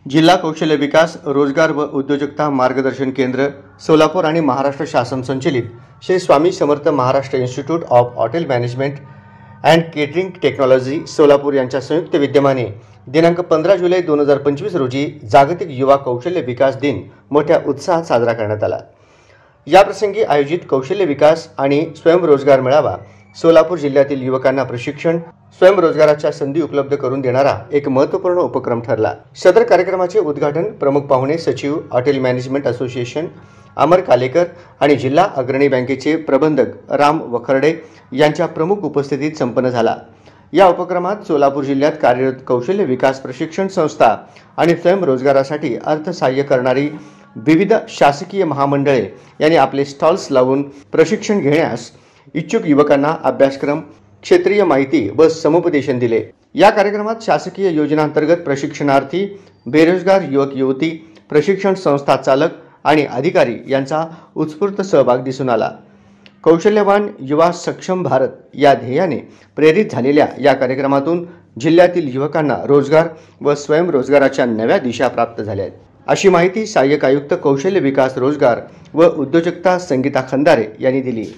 जिल्हा कौशल्य विकास, रोजगार व उद्योजकता मार्गदर्शन केंद्र सोलापूर आणि महाराष्ट्र शासन संचलित Shri Swami Samarth Maharashtra institute of hotel management and catering technology Solapur यांच्या संयुक्त विद्यमाने दिनांक 15 जुलै 2025 रोजी जागतिक युवा कौशल्य विकास दिन मोठ्या उत्साहात साजरा करण्यात आला। या प्रसंगी आयोजित कौशल्य विकास आणि स्वयंरोजगार मेळावा सोलापूर जिल्ह्यातील युवकांना प्रशिक्षण, स्वयंरोजगाराच्या संधी उपलब्ध करून देणारा एक महत्त्वपूर्ण उपक्रम ठरला। सदर कार्यक्रमाचे उद्घाटन प्रमुख पाहुणे सचिव हॉटेल मॅनेजमेंट असोसिएशन अमर कालेकर आणि जिल्हा अग्रणी बँकेचे प्रबंधक राम वखरडे यांच्या प्रमुख उपस्थितीत संपन्न झाला। या उपक्रमात सोलापूर जिल्ह्यात कार्यरत कौशल्य विकास प्रशिक्षण संस्था आणि स्वयंरोजगारासाठी अर्थसहाय्य करणारी विविध शासकीय महामंडळे यांनी आपले स्टॉल्स लावून प्रशिक्षण घेण्यास इच्छुक युवकांना अभ्यासक्रम, क्षेत्रीय माहिती व समुपदेशन दिले। या कार्यक्रमात शासकीय योजनांतर्गत प्रशिक्षणार्थी, बेरोजगार युवक युवती, प्रशिक्षण संस्था चालक आणि अधिकारी यांचा उत्स्फूर्त सहभाग दिसून आला। कौशल्यवान युवा सक्षम भारत या ध्येयाने प्रेरित झालेल्या या कार्यक्रमातून जिल्ह्यातील युवकांना रोजगार व स्वयंरोजगाराच्या नव्या दिशा प्राप्त झाल्या आहेत, अशी माहिती सहाय्यक आयुक्त कौशल्य विकास, रोजगार व उद्योजकता संगीता खंदारे यांनी दिली।